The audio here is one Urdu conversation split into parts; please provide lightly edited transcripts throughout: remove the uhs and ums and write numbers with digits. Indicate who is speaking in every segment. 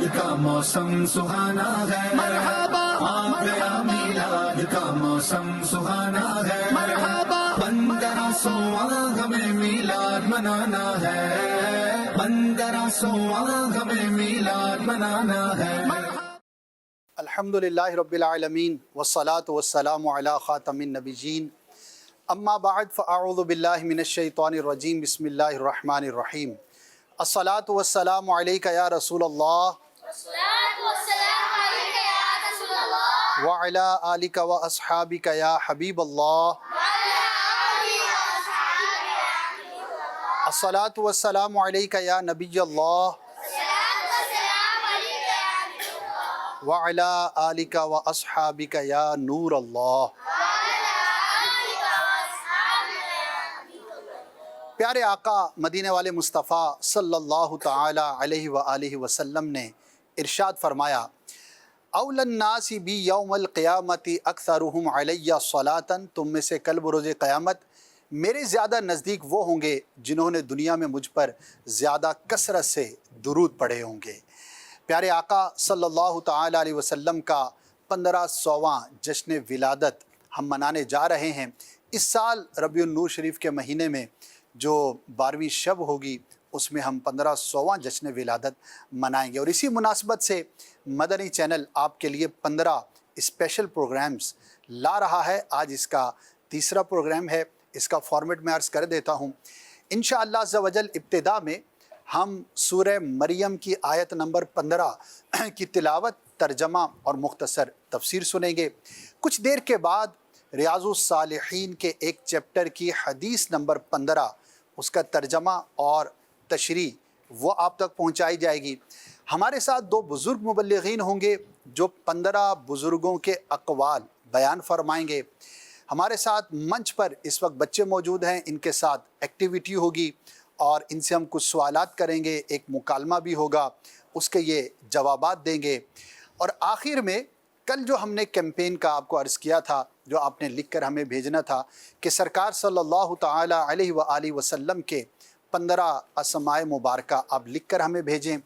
Speaker 1: میلاد کا موسم سہانا ہے، مرحبا آ گیا میلاد کا موسم سہانا ہے، مرحبا 1500واں ہمیں میلاد منانا ہے، 1500واں ہمیں میلاد منانا ہے۔
Speaker 2: الحمدللہ رب العالمین والصلاة والسلام علی خاتم النبیین، اما بعد فاعوذ باللہ من الشیطان الرجیم، بسم اللہ الرحمن الرحیم۔ الصلاة والسلام علیک یا رسول اللہ وعلی آلک و اصحابک یا حبیب اللہ۔ الصلاة والسلام علیک یا نبی اللہ وعلی آلک و اصحابک یا نور اللہ۔ پیارے آقا مدینے والے مصطفیٰ صلی اللہ تعالی علیہ وآلہ وسلم نے ارشاد فرمایا، اول الناس بی یوم القیامت اکثرہم علی صلاۃ، تم میں سے کل بروز قیامت میرے زیادہ نزدیک وہ ہوں گے جنہوں نے دنیا میں مجھ پر زیادہ کثرت سے درود پڑھے ہوں گے۔ پیارے آقا صلی اللہ تعالی علیہ وسلم کا 1500واں جشن ولادت ہم منانے جا رہے ہیں۔ اس سال ربیع النور شریف کے مہینے میں جو 12ویں شب ہوگی اس میں ہم 1500واں جشن ولادت منائیں گے، اور اسی مناسبت سے مدنی چینل آپ کے لیے 15 اسپیشل پروگرامز لا رہا ہے۔ آج اس کا تیسرا پروگرام ہے، اس کا فارمیٹ میں عرض کر دیتا ہوں۔ انشاءاللہ عز و جل ابتدا میں ہم سورہ مریم کی آیت نمبر 15 کی تلاوت، ترجمہ اور مختصر تفسیر سنیں گے۔ کچھ دیر کے بعد ریاض الصالحین کے ایک چیپٹر کی حدیث نمبر 15، اس کا ترجمہ اور تشریح وہ آپ تک پہنچائی جائے گی۔ ہمارے ساتھ 2 بزرگ مبلغین ہوں گے جو 15 بزرگوں کے اقوال بیان فرمائیں گے۔ ہمارے ساتھ منچ پر اس وقت بچے موجود ہیں، ان کے ساتھ ایکٹیویٹی ہوگی اور ان سے ہم کچھ سوالات کریں گے، ایک مکالمہ بھی ہوگا، اس کے یہ جوابات دیں گے۔ اور آخر میں کل جو ہم نے کیمپین کا آپ کو عرض کیا تھا، جو آپ نے لکھ کر ہمیں بھیجنا تھا کہ سرکار صلی اللہ تعالی علیہ وآلہ وسلم کے 15 اسماء مبارکہ آپ لکھ کر ہمیں بھیجیں۔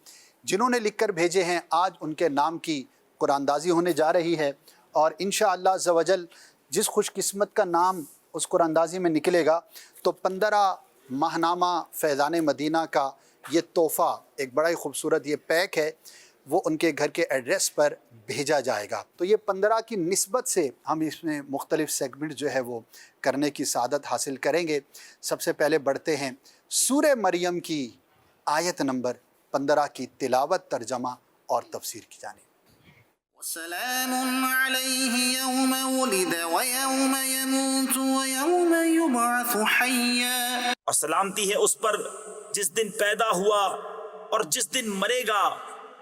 Speaker 2: جنہوں نے لکھ کر بھیجے ہیں آج ان کے نام کی قرآن اندازی ہونے جا رہی ہے، اور انشاءاللہ عز و جل جس خوش قسمت کا نام اس قرآن اندازی میں نکلے گا تو 15 ماہنامہ فیضان مدینہ کا یہ تحفہ، ایک بڑا ہی خوبصورت یہ پیک ہے، وہ ان کے گھر کے ایڈریس پر بھیجا جائے گا۔ تو یہ 15 کی نسبت سے ہم اس میں مختلف سیگمنٹ جو ہے وہ کرنے کی سعادت حاصل کریں گے۔ سب سے پہلے بڑھتے ہیں سورہ مریم کی آیت نمبر 15 کی تلاوت، ترجمہ اور تفسیر کی جانب۔
Speaker 3: وسلام عليه يوم ولد ويوم يموت ويوم يبعث حيا،
Speaker 4: اور سلامتی ہے اس پر جس دن پیدا ہوا اور جس دن مرے گا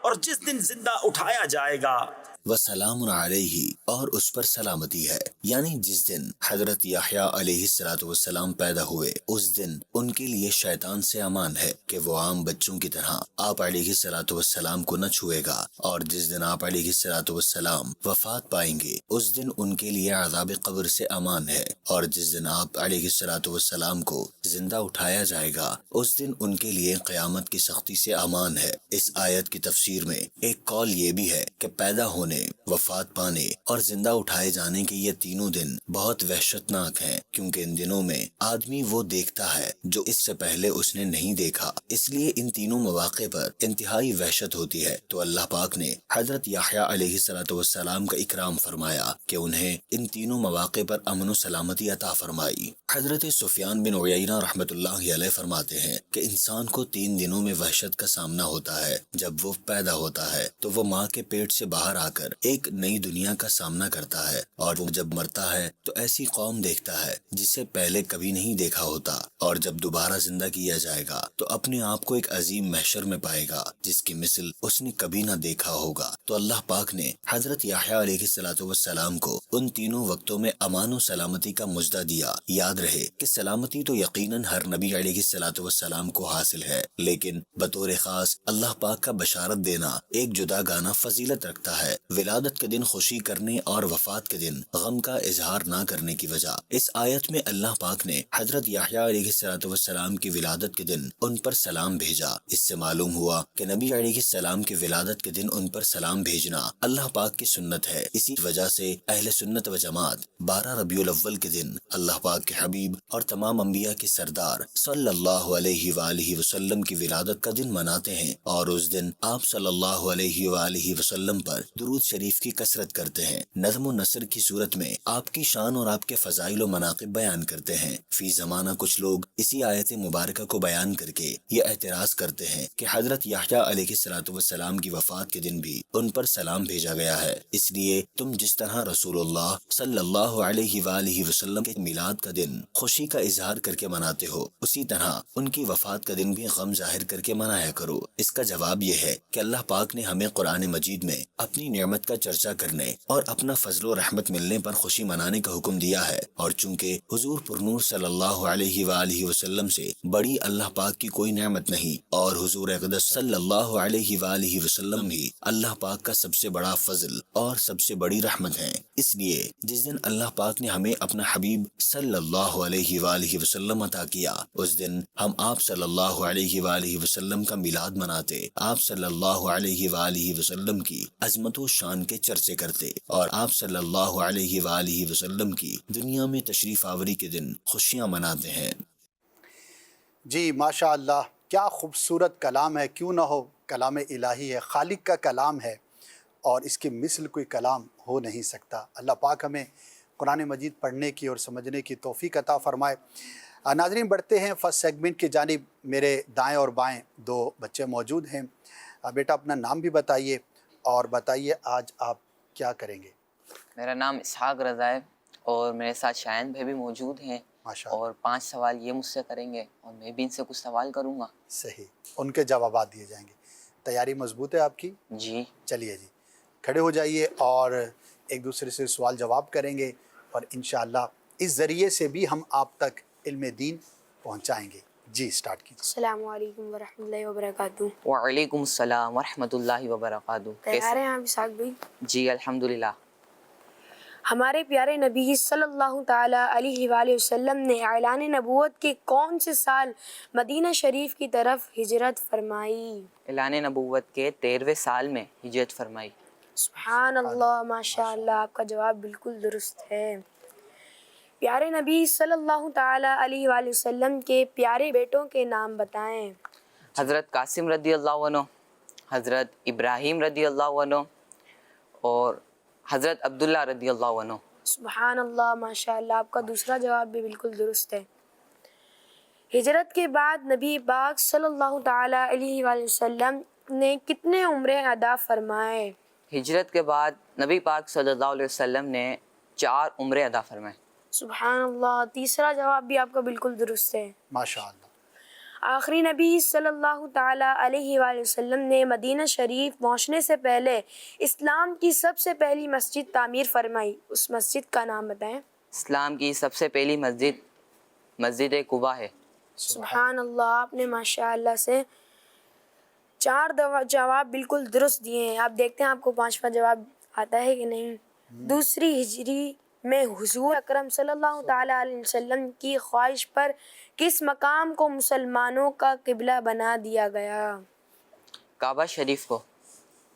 Speaker 4: اور جس دن زندہ اٹھایا جائے گا۔
Speaker 5: وسلام علیہ، اور اس پر سلامتی ہے، یعنی جس دن حضرت یحییٰ علیہ السلام پیدا ہوئے اس دن ان کے لیے شیطان سے امان ہے کہ وہ عام بچوں کی طرح آپ علیہ السلام کو نہ چھوئے گا، اور جس دن آپ علیہ السلام وفات پائیں گے اس دن ان کے لیے عذاب قبر سے امان ہے، اور جس دن آپ علیہ السلام کو زندہ اٹھایا جائے گا اس دن ان کے لیے قیامت کی سختی سے امان ہے۔ اس آیت کی تفسیر میں ایک قول یہ بھی ہے کہ پیدا ہونے، وفات پانے اور زندہ اٹھائے جانے کے یہ تینوں دن بہت وحشتناک ہیں، کیونکہ ان دنوں میں آدمی وہ دیکھتا ہے جو اس سے پہلے اس نے نہیں دیکھا، اس لیے ان تینوں مواقع پر انتہائی وحشت ہوتی ہے۔ تو اللہ پاک نے حضرت یحییٰ علیہ السلام کا اکرام فرمایا کہ انہیں ان تینوں مواقع پر امن و سلامتی عطا فرمائی۔ حضرت سفیان بن عیینہ رحمۃ اللہ علیہ فرماتے ہیں کہ انسان کو 3 دنوں میں وحشت کا سامنا ہوتا ہے۔ جب وہ پیدا ہوتا ہے تو وہ ماں کے پیٹ سے باہر آ کر ایک نئی دنیا کا سامنا کرتا ہے، اور وہ جب مرتا ہے تو ایسی قوم دیکھتا ہے جسے پہلے کبھی نہیں دیکھا ہوتا، اور جب دوبارہ زندہ کیا جائے گا تو اپنے آپ کو ایک عظیم محشر میں پائے گا جس کی مثل اس نے کبھی نہ دیکھا ہوگا۔ تو اللہ پاک نے حضرت یحییٰ علیہ السلام کو ان تینوں وقتوں میں امان و سلامتی کا مژدہ دیا۔ یاد رہے کہ سلامتی تو یقیناً ہر نبی علیہ السلام کو حاصل ہے، لیکن بطور خاص اللہ پاک کا بشارت دینا ایک جدا گانا فضیلت رکھتا ہے۔ ولادت کے دن خوشی کرنے اور وفات کے دن غم کا اظہار نہ کرنے کی وجہ۔ اس آیت میں اللہ پاک نے حضرت یحییٰ علیہ السلام کی ولادت کے دن ان پر سلام بھیجا۔ اس سے معلوم ہوا کہ نبی علیہ السلام کی ولادت کے دن ان پر سلام بھیجنا اللہ پاک کی سنت ہے۔ اسی وجہ سے اہل سنت و جماعت 12 ربیع الاول کے دن اللہ پاک کے حبیب اور تمام انبیاء کے سردار صلی اللہ علیہ وآلہ وسلم کی ولادت کا دن مناتے ہیں، اور اس دن آپ صلی اللہ علیہ وآلہ وسلم پر درود شریف کی کثرت کرتے ہیں۔ نظم و نثر کی صورت میں آپ کی شان اور آپ کے فضائل و مناقب بیان کرتے ہیں۔ فی زمانہ کچھ لوگ اسی آیت مبارکہ کو بیان کر کے یہ اعتراض کرتے ہیں کہ حضرت یحییٰ علیہ السلام کی وفات کے دن بھی ان پر سلام بھیجا گیا ہے، اس لیے تم جس طرح رسول اللہ صلی اللہ علیہ وآلہ وسلم کے میلاد کا دن خوشی کا اظہار کر کے مناتے ہو، اسی طرح ان کی وفات کا دن بھی غم ظاہر کر کے منایا کرو۔ اس کا جواب یہ ہے کہ اللہ پاک نے ہمیں قرآن مجید میں اپنی نعمت کا چرچا کرنے اور اپنا فضل و رحمت ملنے پر خوشی منانے کا حکم دیا ہے، اور چونکہ حضور پرنور صلی اللہ علیہ وآلہ وسلم سے بڑی اللہ پاک کی کوئی نعمت نہیں، اور حضور اقدس صلی اللہ علیہ وآلہ وسلم ہی اللہ پاک کا سب سے بڑا فضل اور سب سے بڑی رحمت ہے، اس لیے جس دن اللہ پاک نے ہمیں اپنا حبیب صلی اللہ علیہ وآلہ وسلم عطا کیا، اس دن ہم آپ صلی اللہ علیہ وآلہ وسلم کا میلاد مناتے، آپ صلی اللہ علیہ وآلہ وسلم کی عظمت و شان کے چرچے کرتے، اور آپ صلی اللہ علیہ وآلہ وسلم کی دنیا میں تشریف آوری کے دن خوشیاں مناتے ہیں۔
Speaker 2: جی ماشاء اللہ، کیا خوبصورت کلام ہے، کیوں نہ ہو، کلام الہی ہے، خالق کا کلام ہے، اور اس کے مثل کوئی کلام ہو نہیں سکتا۔ اللہ پاک ہمیں قرآن مجید پڑھنے کی اور سمجھنے کی توفیق عطا فرمائے۔ ناظرین، بڑھتے ہیں فرسٹ سیگمنٹ کی جانب۔ میرے دائیں اور بائیں 2 بچے موجود ہیں۔ بیٹا اپنا نام بھی بتائیے اور بتائیے آج آپ کیا کریں گے؟
Speaker 6: میرا نام اسحاق رضا ہے، اور میرے ساتھ شایان بھائی بھی موجود ہیں،
Speaker 2: ماشاء اللہ،
Speaker 6: اور 5 سوال یہ مجھ سے کریں گے اور میں بھی ان سے کچھ سوال کروں گا۔
Speaker 2: صحیح، ان کے جوابات دیے جائیں گے۔ تیاری مضبوط ہے آپ کی؟
Speaker 6: جی
Speaker 2: چلیے جی، کھڑے ہو جائیے اور ایک دوسرے سے سوال جواب کریں گے، اور انشاءاللہ اس ذریعے سے بھی ہم آپ تک علم دین پہنچائیں گے۔ جی اسٹارٹ کیجیے۔
Speaker 7: السلام علیکم ورحمۃ اللہ وبرکاتہ۔
Speaker 6: وعلیکم السلام ورحمۃ اللہ وبرکاتہ۔
Speaker 7: تیار ہیں آپ اسحاق بھائی؟
Speaker 6: جی الحمدللہ۔
Speaker 7: ہمارے پیارے نبی صلی اللہ تعالیٰ علیہ وآلہ وسلم نے اعلان نبوت کے کون سے سال مدینہ شریف کی طرف ہجرت فرمائی؟
Speaker 6: اعلان نبوت کے 13ویں سال میں ہجرت فرمائی۔
Speaker 7: سبحان اللہ، ماشاء اللہ، آپ کا جواب بالکل درست ہے۔ پیارے نبی صلی اللہ تعالیٰ علیہ وآلہ وسلم کے پیارے بیٹوں کے نام بتائیں۔
Speaker 6: حضرت قاسم رضی اللہ عنہ، حضرت ابراہیم رضی اللہ عنہ، اور حضرت عبداللہ رضی اللہ عنہ۔
Speaker 7: سبحان اللہ، ماشاء اللہ، آپ کا دوسرا جواب بھی بالکل درست ہے۔ ہجرت کے بعد نبی پاک صلی اللہ تعالیٰ علیہ وآلہ وسلم نے کتنے عمرے ادا فرمائے؟
Speaker 6: ہجرت کے بعد نبی پاک صلی اللہ علیہ وسلم نے 4 عمرے ادا فرمائے۔
Speaker 7: سبحان اللہ، تیسرا جواب بھی آپ کا بالکل درست ہے۔
Speaker 2: ماشاء اللہ۔
Speaker 7: آخری نبی صلی اللہ تعالیٰ علیہ وآلہ وسلم نے مدینہ شریف پہنچنے سے پہلے اسلام کی سب سے پہلی مسجد تعمیر فرمائی، اس مسجد کا نام بتائیں۔
Speaker 6: اسلام کی سب سے پہلی مسجد مسجد قباء ہے۔
Speaker 7: سبحان اللہ، آپ نے ماشاء اللہ سے 4 جواب بالکل درست دیے ہیں۔ آپ دیکھتے ہیں آپ کو 5واں جواب آتا ہے کہ نہیں۔ دوسری ہجری میں حضور اکرم صلی اللہ تعالیٰ علیہ وسلم کی خواہش پر کس مقام کو مسلمانوں کا قبلہ بنا دیا گیا؟
Speaker 6: کعبہ شریف کو۔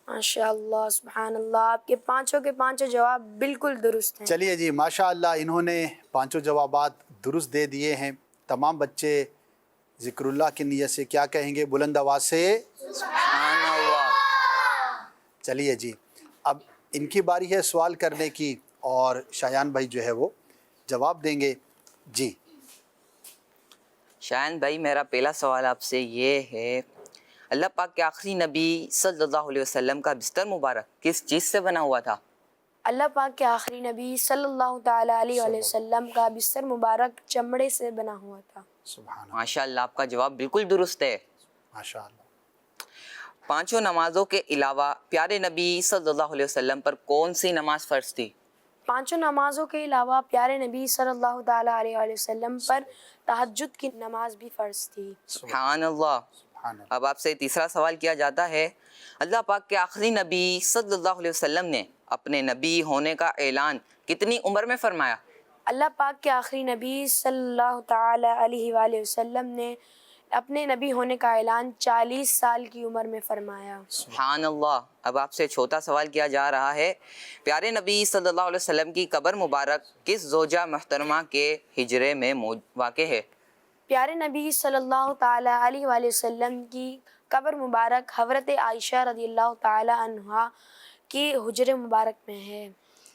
Speaker 7: ماشاء اللہ، سبحان اللہ، آپ کے 5 کے 5 جواب بالکل درست ہیں۔
Speaker 2: چلیے جی، ماشاء اللہ، انہوں نے 5 جوابات درست دے دیے ہیں۔ تمام بچے ذکر اللہ کی نیت سے کیا کہیں گے بلند آواز سے؟
Speaker 6: سبحان اللہ۔
Speaker 2: چلیے جی، اب ان کی باری ہے سوال کرنے کی، اور شایان بھائی جو ہے وہ جواب دیں گے۔ جی
Speaker 6: شایان بھائی، میرا پہلا سوال آپ سے یہ ہے، اللہ پاک کے آخری نبی صلی اللہ علیہ وسلم کا بستر مبارک کس چیز سے بنا ہوا تھا؟
Speaker 7: اللہ پاک کے آخری نبی صلی اللہ تعالیٰ علیہ وآلہ وسلم کا بستر مبارک چمڑے سے بنا ہوا تھا۔
Speaker 2: سبحان اللہ،
Speaker 6: ماشاء اللہ، آپ کا جواب بالکل درست ہے۔
Speaker 2: ماشاء اللہ۔
Speaker 6: 5 نمازوں کے علاوہ پیارے نبی صلی اللہ علیہ وسلم پر کون سی نماز فرض تھی؟
Speaker 7: 5 نمازوں کے علاوہ پیارے نبی صلی اللہ تعالیٰ علیہ وآلہ وسلم پر تہجد کی نماز بھی فرض تھی۔
Speaker 6: سبحان اللہ۔
Speaker 2: سبحان اللہ۔
Speaker 6: اب آپ سے تیسرا سوال کیا جاتا ہے، اللہ پاک کے آخری نبی صلی اللہ علیہ وسلم نے اپنے نبی ہونے کا اعلان کتنی عمر میں فرمایا؟
Speaker 7: اللہ پاک کے آخری نبی صلی اللہ تعالی علیہ وآلہ وسلم نے اپنے نبی ہونے کا اعلان 40 سال کی عمر میں فرمایا۔
Speaker 6: سبحان اللہ۔ اب آپ سے چھوٹا سوال کیا جا رہا ہے، پیارے نبی صلی اللہ علیہ وسلم کی قبر مبارک کس زوجہ محترمہ کے حجرے میں واقع ہے؟
Speaker 7: پیارے نبی صلی اللہ تعالی علیہ وآلہ وسلم کی قبر مبارک حضرت عائشہ رضی اللہ تعالی عنہا کی حجر مبارک میں ہے۔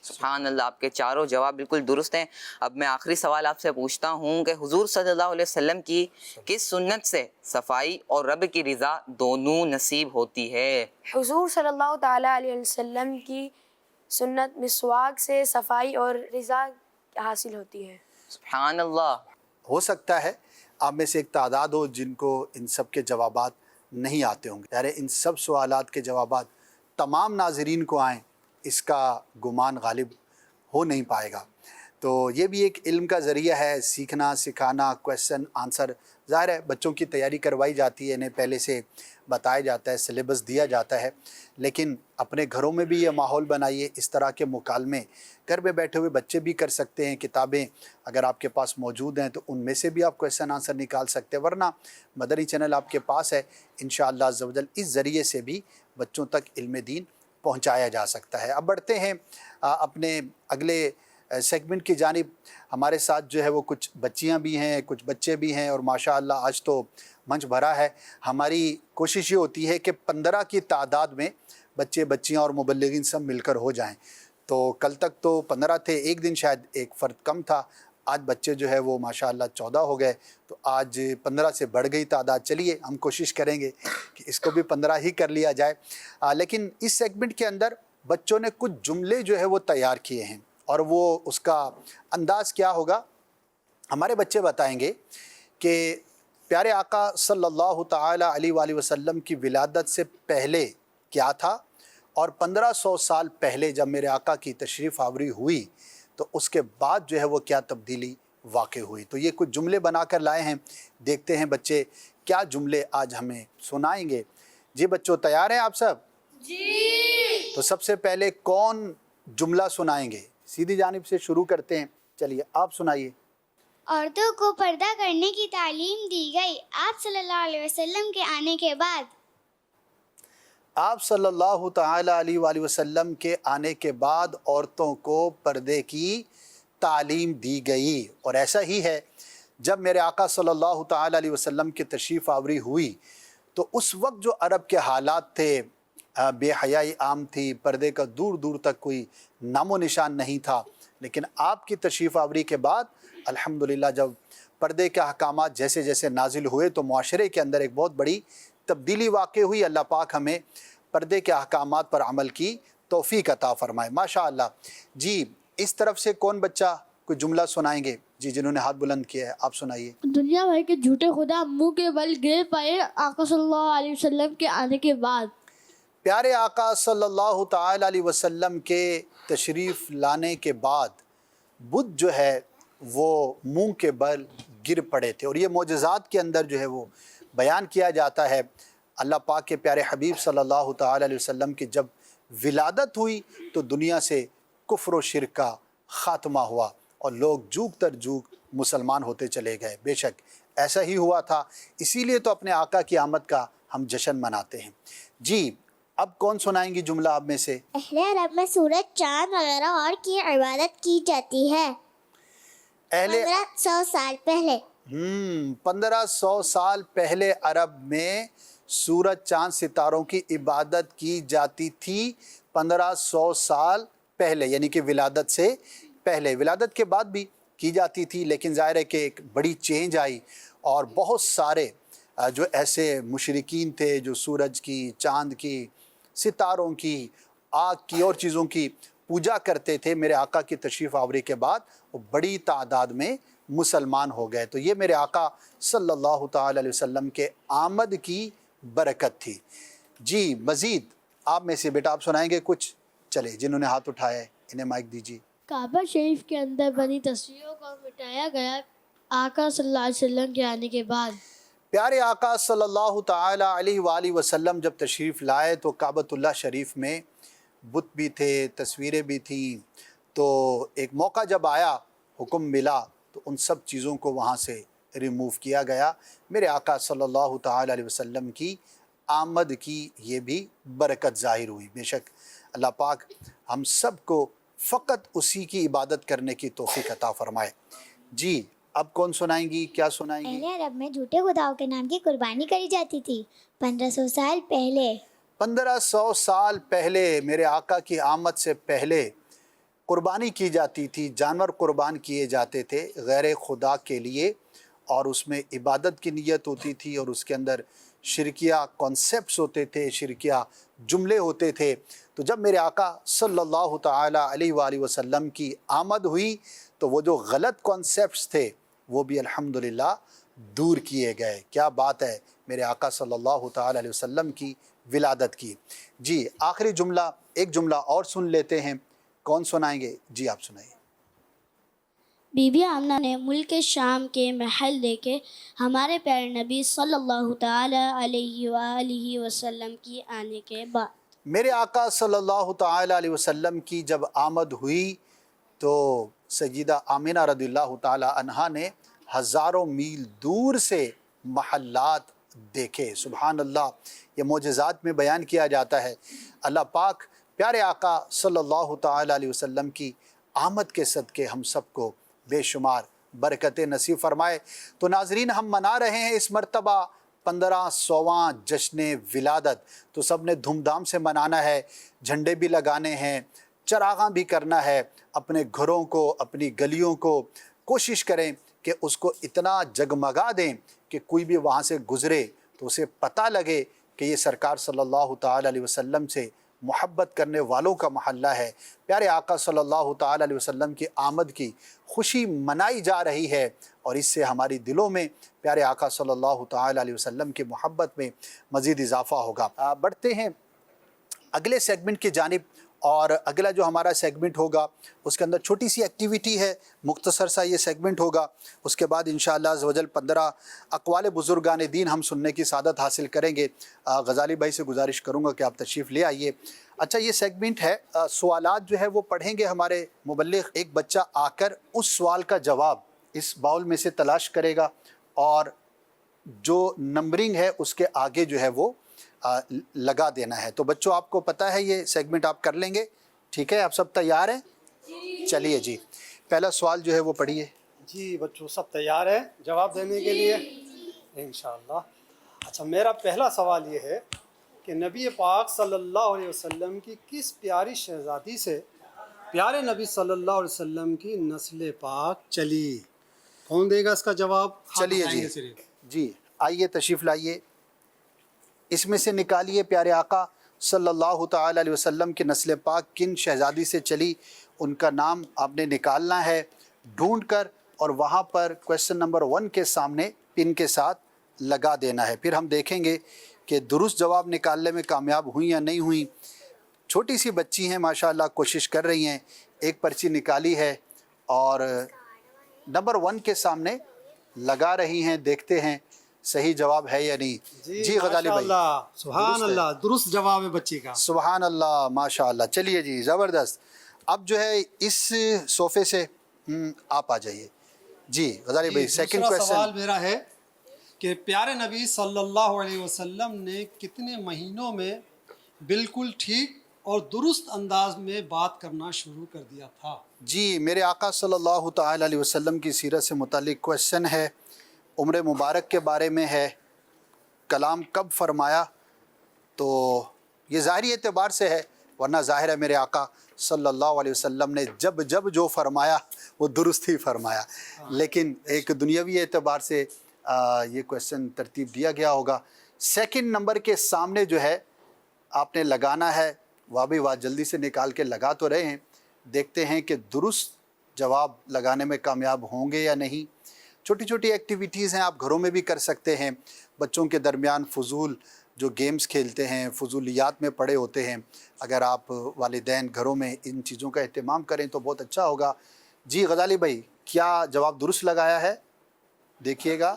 Speaker 6: سبحان اللہ، آپ کے چاروں جواب بالکل درست ہیں۔ اب میں آخری سوال آپ سے پوچھتا ہوں کہ حضور صلی اللہ علیہ وسلم کی کس سنت سے صفائی اور رب کی رضا دونوں نصیب ہوتی ہے؟
Speaker 7: حضور صلی اللہ تعالی علیہ وسلم کی سنت مسواک سے صفائی اور رضا حاصل ہوتی ہے۔
Speaker 6: سبحان اللہ۔
Speaker 2: ہو سکتا ہے آپ میں سے ایک تعداد ہو جن کو ان سب کے جوابات نہیں آتے ہوں گے، یعنی ان سب سوالات کے جوابات تمام ناظرین کو آئیں، اس کا گمان غالب ہو نہیں پائے گا۔ تو یہ بھی ایک علم کا ذریعہ ہے، سیکھنا سکھانا، کویسچن آنسر۔ ظاہر ہے بچوں کی تیاری کروائی جاتی ہے، انہیں پہلے سے بتایا جاتا ہے، سلیبس دیا جاتا ہے، لیکن اپنے گھروں میں بھی یہ ماحول بنائیے۔ اس طرح کے مکالمے گھر میں بیٹھے ہوئے بچے بھی کر سکتے ہیں، کتابیں اگر آپ کے پاس موجود ہیں تو ان میں سے بھی آپ کویسچن آنسر نکال سکتے ہیں، ورنہ مدنی چینل آپ کے پاس ہے، انشاءاللہ عز و جل اس ذریعے سے بھی بچوں تک علم دین پہنچایا جا سکتا ہے۔ اب بڑھتے ہیں اپنے اگلے سیگمنٹ کی جانب۔ ہمارے ساتھ جو ہے وہ کچھ بچیاں بھی ہیں، کچھ بچے بھی ہیں، اور ماشاءاللہ آج تو منچ بھرا ہے۔ ہماری کوشش یہ ہوتی ہے کہ 15 کی تعداد میں بچے بچیاں اور مبلغین سب مل کر ہو جائیں۔ تو کل تک تو 15 تھے، ایک دن شاید ایک فرد کم تھا، آج بچے جو ہے وہ ماشاءاللہ 14 ہو گئے، تو آج 15 سے بڑھ گئی تعداد۔ چلیے ہم کوشش کریں گے کہ اس کو بھی 15 ہی کر لیا جائے۔ لیکن اس سیگمنٹ کے اندر بچوں نے کچھ جملے جو ہے وہ تیار کیے ہیں، اور وہ اس کا انداز کیا ہوگا، ہمارے بچے بتائیں گے کہ پیارے آقا صلی اللہ تعالی علیہ وآلہ وسلم کی ولادت سے پہلے کیا تھا، اور 1500 سال پہلے جب میرے آقا کی تشریف آوری ہوئی تو اس کے بعد جو ہے وہ کیا تبدیلی واقع ہوئی۔ تو یہ کچھ جملے بنا کر لائے ہیں، دیکھتے ہیں بچے کیا جملے آج ہمیں سنائیں گے۔ جی بچوں تیار ہیں آپ سب؟ جی۔ تو سب سے پہلے کون جملہ سنائیں گے؟ سیدھی جانب سے شروع کرتے ہیں، چلیے آپ سنائیے۔
Speaker 8: عورتوں کو پردہ کرنے کی تعلیم دی گئی آپ صلی اللہ علیہ وسلم کے آنے کے بعد۔
Speaker 2: آپ صلی اللہ تعالی علیہ وآلہ وسلم کے آنے کے بعد عورتوں کو پردے کی تعلیم دی گئی، اور ایسا ہی ہے جب میرے آقا صلی اللہ تعالی علیہ وسلم کی تشریف آوری ہوئی تو اس وقت جو عرب کے حالات تھے، بے حیائی عام تھی، پردے کا دور دور تک کوئی نام و نشان نہیں تھا، لیکن آپ کی تشریف آوری کے بعد الحمدللہ جب پردے کے احکامات جیسے جیسے نازل ہوئے تو معاشرے کے اندر ایک بہت بڑی تبدیلی واقع ہوئی۔ اللہ پاک ہمیں پردے کے احکامات پر عمل کی توفیق عطا فرمائے، ماشاءاللہ۔ جی اس طرف سے کون بچہ کوئی جملہ سنائیں گے؟ جی جنہوں نے ہاتھ بلند کیا ہے آپ سنائیے۔
Speaker 9: دنیا بھر کے جھوٹے خدا منہ کے بل گر پائے آقا صلی اللہ علیہ وسلم کے آنے کے بعد۔
Speaker 2: پیارے آقا صلی اللہ تعالی علیہ وسلم کے تشریف لانے کے بعد بت جو ہے وہ منہ کے بل گر پڑے تھے، اور یہ معجزات کے اندر جو ہے وہ بیان کیا جاتا ہے۔ اللہ پاک کے پیارے حبیب صلی اللہ تعالی علیہ وسلم کی جب ولادت ہوئی تو دنیا سے کفر و شرک کا خاتمہ ہوا اور لوگ جوگ تر جوگ مسلمان ہوتے چلے گئے۔ بے شک ایسا ہی ہوا تھا، اسی لیے تو اپنے آقا کی آمد کا ہم جشن مناتے ہیں۔ جی اب کون سنائیں گی جملہ آپ میں سے؟
Speaker 8: اہل عرب میں سورج چاند وغیرہ اور کی عبادت کی جاتی ہے 1500 سال پہلے۔
Speaker 2: 1500 سال پہلے عرب میں سورج چاند ستاروں کی عبادت کی جاتی تھی، 1500 سال پہلے، یعنی کہ ولادت سے پہلے۔ ولادت کے بعد بھی کی جاتی تھی، لیکن ظاہر ہے کہ ایک بڑی چینج آئی اور بہت سارے جو ایسے مشرکین تھے جو سورج کی، چاند کی، ستاروں کی، آگ کی اور چیزوں کی پوجا کرتے تھے، میرے آقا کی تشریف آوری کے بعد وہ بڑی تعداد میں مسلمان ہو گئے۔ تو یہ میرے آقا صلی اللہ تعالی علیہ وسلم کے آمد کی برکت تھی۔ جی مزید آپ میں سے بیٹا آپ سنائیں گے کچھ؟ چلے جنہوں نے ہاتھ اٹھایا ہے انہیں مائک دیجیے۔
Speaker 9: کعبہ شریف کے اندر بنی تصویروں کو مٹایا گیا آقا صلی اللہ علیہ وسلم کے آنے کے بعد۔
Speaker 2: پیارے آقا صلی اللہ تعالی علیہ وآلہ وسلم جب تشریف لائے تو کعبۃ اللہ شریف میں بت بھی تھے، تصویریں بھی تھیں، تو ایک موقع جب آیا، حکم ملا تو ان سب چیزوں کو وہاں سے ریموو کیا گیا۔ میرے آقا صلی اللہ تعالی علیہ وسلم کی آمد کی یہ بھی برکت ظاہر ہوئی۔ بے شک اللہ پاک ہم سب کو فقط اسی کی عبادت کرنے کی توفیق عطا فرمائے۔ جی اب کون سنائیں گی، کیا سنائیں گی؟
Speaker 8: اہل عرب میں جھوٹے خداؤں کے نام کی قربانی کری جاتی تھی 1500 سال پہلے۔
Speaker 2: 1500 سال پہلے میرے آقا کی آمد سے پہلے قربانی کی جاتی تھی، جانور قربان کیے جاتے تھے غیر خدا کے لیے، اور اس میں عبادت کی نیت ہوتی تھی، اور اس کے اندر شرکیہ کانسیپٹس ہوتے تھے، شرکیہ جملے ہوتے تھے۔ تو جب میرے آقا صلی اللہ تعالی علیہ وآلہ وسلم کی آمد ہوئی تو وہ جو غلط کانسیپٹس تھے وہ بھی الحمدللہ دور کیے گئے۔ کیا بات ہے میرے آقا صلی اللہ تعالی علیہ وسلم کی ولادت کی۔ جی آخری جملہ، ایک جملہ اور سن لیتے ہیں، کون سنائیں گے؟ جی آپ سنائیے۔
Speaker 9: بی بی آمنہ نے ملک شام کے محل دے کے ہمارے پیارے نبی صلی اللہ تعالی علیہ وآلہ وسلم کی آنے کے بعد
Speaker 2: میرے آقا صلی اللہ تعالی علیہ وسلم کی جب آمد ہوئی تو سیدہ آمنہ رضی اللہ تعالی عنہا نے ہزاروں میل دور سے محلات دیکھے۔ سبحان اللہ، یہ معجزات میں بیان کیا جاتا ہے۔ اللہ پاک پیارے آقا صلی اللہ تعالی علیہ وسلم کی آمد کے صدقے ہم سب کو بے شمار برکتیں نصیب فرمائے۔ تو ناظرین ہم منا رہے ہیں اس مرتبہ 1500واں جشن ولادت، تو سب نے دھوم دھام سے منانا ہے، جھنڈے بھی لگانے ہیں، چراغاں بھی کرنا ہے، اپنے گھروں کو، اپنی گلیوں کو کوشش کریں کہ اس کو اتنا جگمگا دیں کہ کوئی بھی وہاں سے گزرے تو اسے پتہ لگے کہ یہ سرکار صلی اللہ تعالی علیہ وسلم سے محبت کرنے والوں کا محلہ ہے۔ پیارے آقا صلی اللہ تعالی علیہ وسلم کی آمد کی خوشی منائی جا رہی ہے، اور اس سے ہماری دلوں میں پیارے آقا صلی اللہ تعالی علیہ وسلم کی محبت میں مزید اضافہ ہوگا۔ بڑھتے ہیں اگلے سیگمنٹ کی جانب، اور اگلا جو ہمارا سیگمنٹ ہوگا اس کے اندر چھوٹی سی ایکٹیویٹی ہے، مختصر سا یہ سیگمنٹ ہوگا۔ اس کے بعد انشاءاللہ عز و جل 15 اقوال بزرگان دین ہم سننے کی سعادت حاصل کریں گے۔ غزالی بھائی سے گزارش کروں گا کہ آپ تشریف لے آئیے۔ اچھا یہ سیگمنٹ ہے، سوالات جو ہے وہ پڑھیں گے ہمارے مبلغ، ایک بچہ آ کر اس سوال کا جواب اس باؤل میں سے تلاش کرے گا، اور جو نمبرنگ ہے اس کے آگے جو ہے وہ لگا دینا ہے۔ تو بچوں آپ کو پتہ ہے یہ سیگمنٹ آپ کر لیں گے، ٹھیک ہے؟ آپ سب تیار ہیں؟ چلیے جی پہلا سوال جو ہے وہ پڑھیے۔
Speaker 10: جی بچوں سب تیار ہیں جواب دینے کے لیے انشاءاللہ۔ اچھا میرا پہلا سوال یہ ہے کہ نبی پاک صلی اللہ علیہ وسلم کی کس پیاری شہزادی سے پیارے نبی صلی اللہ علیہ وسلم کی نسل پاک چلی؟ کون دے گا اس کا جواب؟
Speaker 2: چلیے جی آئیے تشریف لائیے، اس میں سے نکالیے پیارے آقا صلی اللہ تعالی علیہ وسلم کی نسل پاک کن شہزادی سے چلی، ان کا نام آپ نے نکالنا ہے ڈھونڈ کر، اور وہاں پر کویسچن نمبر 1 کے سامنے پن کے ساتھ لگا دینا ہے۔ پھر ہم دیکھیں گے کہ درست جواب نکالنے میں کامیاب ہوئیں یا نہیں ہوئیں۔ چھوٹی سی بچی ہیں ماشاءاللہ، کوشش کر رہی ہیں، ایک پرچی نکالی ہے اور نمبر 1 کے سامنے لگا رہی ہیں، دیکھتے ہیں صحیح جواب ہے یا نہیں۔ جی غزالی بھائی
Speaker 10: سبحان اللہ، درست جواب ہے بچی کا،
Speaker 2: سبحان اللہ ماشاءاللہ۔ چلیے جی زبردست۔ اب جو ہے اس صوفے سے آپ آ جائیے۔ جی غزالی بھائی سیکنڈ
Speaker 10: دوسرا
Speaker 2: کویسچن
Speaker 10: سوال میرا ہے کہ پیارے نبی صلی اللہ علیہ وسلم نے کتنے مہینوں میں بالکل ٹھیک اور درست انداز میں بات کرنا شروع کر دیا تھا؟
Speaker 2: جی میرے آقا صلی اللہ تعالی علیہ وسلم کی سیرت سے متعلق کویسچن ہے، عمر مبارک کے بارے میں ہے، کلام کب فرمایا؟ تو یہ ظاہری اعتبار سے ہے، ورنہ ظاہر ہے میرے آقا صلی اللہ علیہ وسلم نے جب جو فرمایا وہ درست ہی فرمایا، لیکن ایک دنیاوی اعتبار سے یہ کویسچن ترتیب دیا گیا ہوگا۔ سیکنڈ نمبر کے سامنے جو ہے آپ نے لگانا ہے، واہ بھی واہ جلدی سے نکال کے لگا تو رہے ہیں، دیکھتے ہیں کہ درست جواب لگانے میں کامیاب ہوں گے یا نہیں۔ چھوٹی چھوٹی ایکٹیویٹیز ہیں، آپ گھروں میں بھی کر سکتے ہیں، بچوں کے درمیان فضول جو گیمز کھیلتے ہیں، فضولیات میں پڑے ہوتے ہیں، اگر آپ والدین گھروں میں ان چیزوں کا اہتمام کریں تو بہت اچھا ہوگا۔ جی غزالی بھائی کیا جواب درست لگایا ہے؟ دیکھیے گا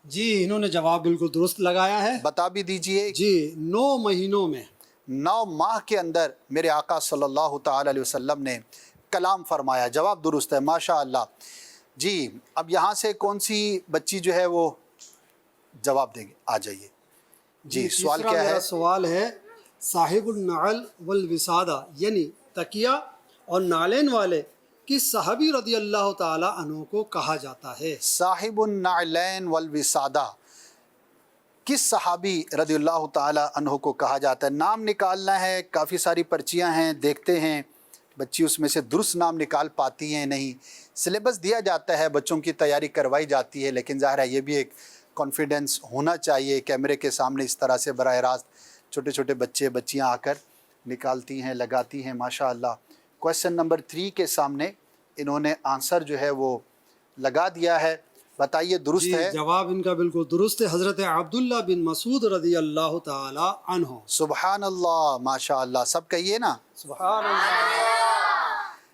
Speaker 10: جی انہوں نے جواب بالکل درست لگایا ہے.
Speaker 2: بتا بھی دیجئے.
Speaker 10: جی 9 مہینوں میں
Speaker 2: 9 ماہ کے اندر میرے آقا صلی اللہ تعالی علیہ وسلم نے کلام فرمایا. جواب درست ہے ماشاء اللہ. جی اب یہاں سے کون سی بچی جو ہے وہ جواب دیں گے؟ آ جائیے. جی سوال کیا ہے؟
Speaker 10: میرا سوال ہے صاحب النعل والوسادہ یعنی تکیہ اور نالین والے کس صحابی رضی اللہ تعالی عنہ کو کہا جاتا ہے؟
Speaker 2: صاحب النعلین والوسادہ کس صحابی رضی اللہ تعالی عنہ کو کہا جاتا ہے؟ نام نکالنا ہے. کافی ساری پرچیاں ہیں، دیکھتے ہیں بچی اس میں سے درست نام نکال پاتی ہیں نہیں. سلیبس دیا جاتا ہے، بچوں کی تیاری کروائی جاتی ہے، لیکن ظاہر ہے یہ بھی ایک کانفیڈنس ہونا چاہیے. کیمرے کے سامنے اس طرح سے براہ راست چھوٹے چھوٹے بچیاں آ کر نکالتی ہیں، لگاتی ہیں ماشاء اللہ. کویسچن نمبر 3 کے سامنے انہوں نے آنسر جو ہے وہ لگا دیا ہے. بتائیے درست
Speaker 10: جی
Speaker 2: ہے؟
Speaker 10: جواب ان کا بالکل درست ہے. حضرت عبداللہ بن مسعود رضی اللہ تعالی عنہ.
Speaker 2: سبحان اللہ ماشاء اللہ. سب کہیے نا
Speaker 10: سبحان اللہ.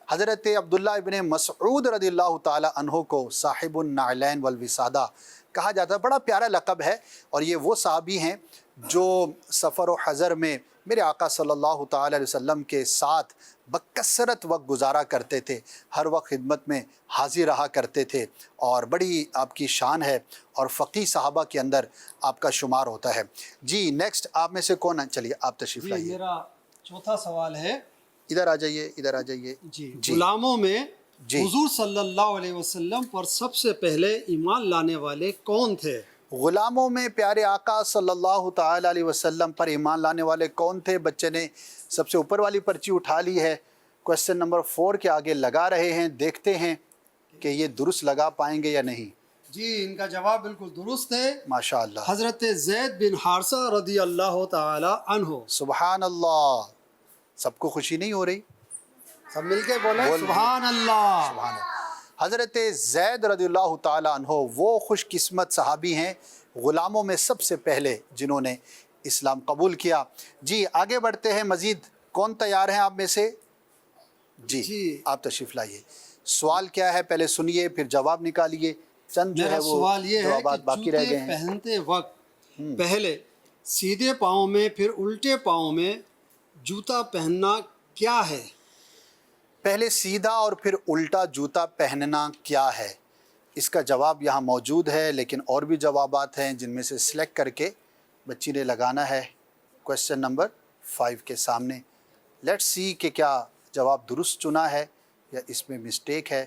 Speaker 2: حضرت عبداللہ ابن مسعود رضی اللہ تعالی عنہ کو صاحب النعلین والوسادہ کہا جاتا ہے. بڑا پیارا لقب ہے، اور یہ وہ صحابی ہیں جو سفر و حضر میں میرے آقا صلی اللہ تعالی علیہ وسلم کے ساتھ بکثرت وقت گزارا کرتے تھے، ہر وقت خدمت میں حاضر رہا کرتے تھے، اور بڑی آپ کی شان ہے، اور فقیہ صحابہ کے اندر آپ کا شمار ہوتا ہے. جی نیکسٹ آپ میں سے کون ہے؟ چلیے آپ تشریف
Speaker 10: جی
Speaker 2: لائیے.
Speaker 10: میرا چوتھا سوال ہے.
Speaker 2: ادھر آ جائیے، ادھر آ جائیے.
Speaker 10: جی غلاموں میں
Speaker 2: جی
Speaker 10: حضور صلی اللہ علیہ وسلم پر سب سے پہلے ایمان لانے والے کون تھے؟
Speaker 2: غلاموں میں پیارے آقا صلی اللہ تعالی علیہ وسلم پر ایمان لانے والے کون تھے؟ بچے نے سب سے اوپر والی پرچی اٹھا لی ہے. کویسچن نمبر 4 کے آگے لگا رہے ہیں، دیکھتے ہیں کہ یہ درست لگا پائیں گے یا نہیں.
Speaker 10: جی ان کا جواب بالکل درست ہے.
Speaker 2: ماشاء اللہ.
Speaker 10: حضرت زید بن حارثہ رضی اللہ تعالی عنہ.
Speaker 2: سبحان اللہ. سب کو خوشی نہیں ہو رہی؟
Speaker 10: سب مل کے بولیں سبحان اللہ.
Speaker 2: سبحان اللہ. حضرت زید رضی اللہ تعالی عنہ وہ خوش قسمت صحابی ہیں غلاموں میں سب سے پہلے جنہوں نے اسلام قبول کیا. جی آگے بڑھتے ہیں. مزید کون تیار ہیں آپ میں سے؟ جی آپ تشریف لائیے. سوال کیا ہے پہلے سنیے، پھر جواب نکالیے. چند جو ہے
Speaker 10: میرا
Speaker 2: وہ
Speaker 10: سوال یہ ہے
Speaker 2: جوابات
Speaker 10: کہ
Speaker 2: باقی رہ گئے
Speaker 10: جوتے
Speaker 2: ہیں.
Speaker 10: پہنتے وقت پہلے سیدھے پاؤں میں پھر الٹے پاؤں میں جوتا پہننا کیا ہے؟
Speaker 2: پہلے سیدھا اور پھر الٹا جوتا پہننا کیا ہے؟ اس کا جواب یہاں موجود ہے، لیکن اور بھی جوابات ہیں جن میں سے سلیکٹ کر کے بچی نے لگانا ہے کویسچن نمبر 5 کے سامنے. لیٹس سی کہ کیا جواب درست چنا ہے یا اس میں مسٹیک ہے.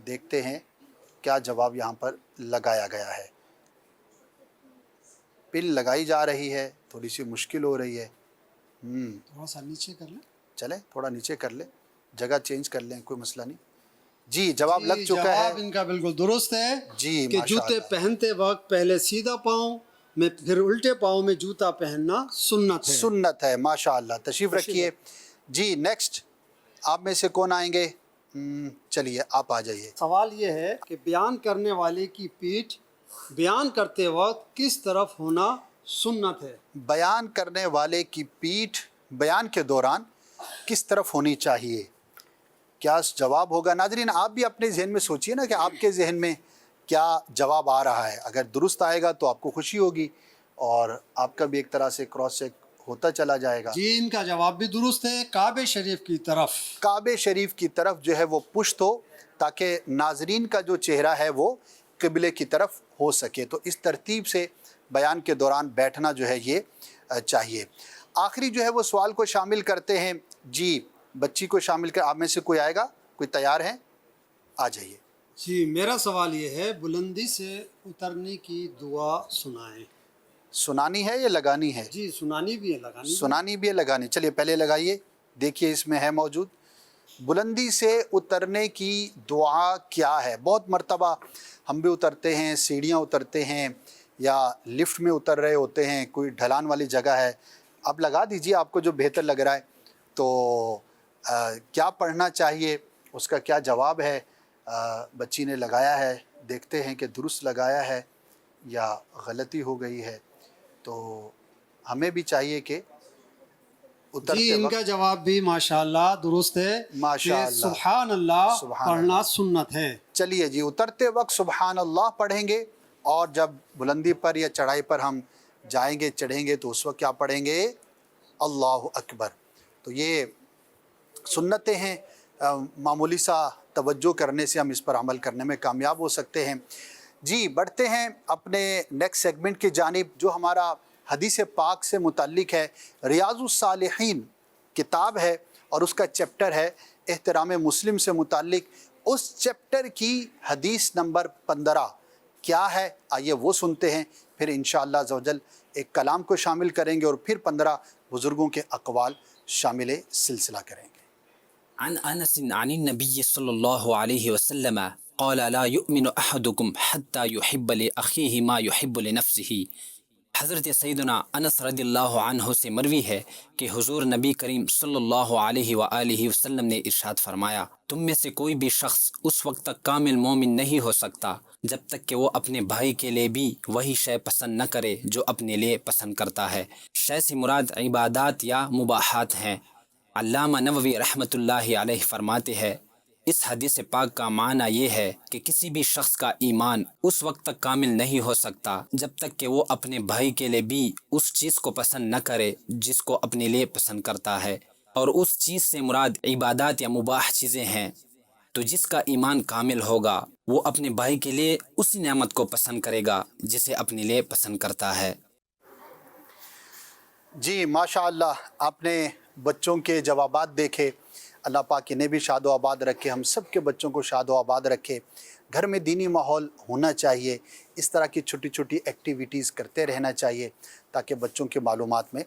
Speaker 2: دیکھتے ہیں کیا جواب یہاں پر لگایا گیا ہے. پن لگائی جا رہی ہے، تھوڑی سی مشکل ہو رہی ہے.
Speaker 10: تھوڑا سا نیچے کر لیں.
Speaker 2: چلیں تھوڑا نیچے کر لیں، جگہ چینج کر لیں، کوئی مسئلہ نہیں. جی جواب لگ چکا ہے.
Speaker 10: جواب ان کا بالکل درست ہے
Speaker 2: جی
Speaker 10: کہ
Speaker 2: ماشاء
Speaker 10: جوتے
Speaker 2: اللہ.
Speaker 10: پہنتے وقت پہلے سیدھا پاؤں میں پھر الٹے پاؤں میں جوتا پہننا سنت ہے.
Speaker 2: سنت ہے ماشاء اللہ. تشریف رکھیے. جی نیکسٹ آپ میں سے کون آئیں گے؟ چلیے آپ آ جائیے.
Speaker 10: سوال یہ ہے کہ بیان کرنے والے کی پیٹھ بیان کرتے وقت کس طرف ہونا سنت ہے؟
Speaker 2: بیان کرنے والے کی پیٹھ بیان کے دوران کس طرف ہونی چاہیے؟ کیا جواب ہوگا؟ ناظرین آپ بھی اپنے ذہن میں سوچئے نا کہ آپ کے ذہن میں کیا جواب آ رہا ہے. اگر درست آئے گا تو آپ کو خوشی ہوگی، اور آپ کا بھی ایک طرح سے کراس چیک ہوتا چلا جائے گا.
Speaker 10: جی ان کا جواب بھی درست ہے. کعبہ شریف کی طرف.
Speaker 2: کعبہ شریف کی طرف جو ہے وہ پشت ہو، تاکہ ناظرین کا جو چہرہ ہے وہ قبلے کی طرف ہو سکے. تو اس ترتیب سے بیان کے دوران بیٹھنا جو ہے یہ چاہیے. آخری جو ہے وہ سوال کو شامل کرتے ہیں. جی بچی کو شامل کر آپ میں سے کوئی آئے گا؟ کوئی تیار ہے؟ آ جائیے.
Speaker 10: جی میرا سوال یہ ہے بلندی سے اترنے کی دعا سنائیں.
Speaker 2: سنانی ہے یا لگانی ہے؟
Speaker 10: جی سنانی بھی ہے لگانی بھی.
Speaker 2: سنانی بھی ہے لگانی. چلیے پہلے لگائیے، دیکھیے اس میں ہے موجود. بلندی سے اترنے کی دعا کیا ہے؟ بہت مرتبہ ہم بھی اترتے ہیں، سیڑھیاں اترتے ہیں یا لفٹ میں اتر رہے ہوتے ہیں، کوئی ڈھلان والی جگہ ہے. اب لگا دیجئے آپ کو جو بہتر لگ رہا ہے. تو کیا پڑھنا چاہیے، اس کا کیا جواب ہے؟ بچی نے لگایا ہے، دیکھتے ہیں کہ درست لگایا ہے یا غلطی ہو گئی ہے. تو ہمیں بھی چاہیے کہ
Speaker 10: جی ان کا جواب بھی ماشاءاللہ درست ہے.
Speaker 2: ماشاءاللہ.
Speaker 10: سبحان اللہ
Speaker 2: سبحان
Speaker 10: پڑھنا سنت ہے.
Speaker 2: چلیے جی اترتے وقت سبحان اللہ پڑھیں گے اور جب بلندی پر یا چڑھائی پر ہم جائیں گے چڑھیں گے تو اس وقت کیا پڑھیں گے؟ اللہ اکبر۔ تو یہ سنتیں ہیں، معمولی سا توجہ کرنے سے ہم اس پر عمل کرنے میں کامیاب ہو سکتے ہیں۔ جی بڑھتے ہیں اپنے نیکسٹ سیگمنٹ کی جانب، جو ہمارا حدیث پاک سے متعلق ہے۔ ریاض الصالحین کتاب ہے اور اس کا چیپٹر ہے احترام مسلم سے متعلق۔ اس چیپٹر کی حدیث نمبر 15 کیا ہے، آئیے وہ سنتے ہیں، پھر انشاءاللہ عز و جل ایک کلام کو شامل کریں گے اور پھر 15 بزرگوں کے اقوال شامل سلسلہ کریں گے۔
Speaker 11: عن انس عن النبي صلى الله عليه وسلم قال لا يؤمن احدكم حتى يحب لاخيه ما يحب لنفسه۔ حضرت سیدنا انس رضی اللہ عنہ سے مروی ہے کہ حضور نبی کریم صلی اللہ علیہ وآلہ وسلم نے ارشاد فرمایا، تم میں سے کوئی بھی شخص اس وقت تک کامل مومن نہیں ہو سکتا جب تک کہ وہ اپنے بھائی کے لیے بھی وہی شے پسند نہ کرے جو اپنے لیے پسند کرتا ہے۔ شے سے مراد عبادات یا مباحات ہیں۔ علامہ نووی رحمۃ اللہ علیہ فرماتے ہیں، اس حدیث پاک کا معنی یہ ہے کہ کسی بھی شخص کا ایمان اس وقت تک کامل نہیں ہو سکتا جب تک کہ وہ اپنے بھائی کے لیے بھی اس چیز کو پسند نہ کرے جس کو اپنے لیے پسند کرتا ہے، اور اس چیز سے مراد عبادات یا مباح چیزیں ہیں۔ تو جس کا ایمان کامل ہوگا وہ اپنے بھائی کے لیے اس نعمت کو پسند کرے گا جسے اپنے لیے پسند کرتا ہے۔
Speaker 2: جی ماشاءاللہ، آپ نے بچوں کے جوابات دیکھے۔ اللہ پاک انہیں بھی شاد و آباد رکھے، ہم سب کے بچوں کو شاد و آباد رکھے۔ گھر میں دینی ماحول ہونا چاہیے، اس طرح کی چھوٹی چھوٹی ایکٹیویٹیز کرتے رہنا چاہیے تاکہ بچوں کے معلومات میں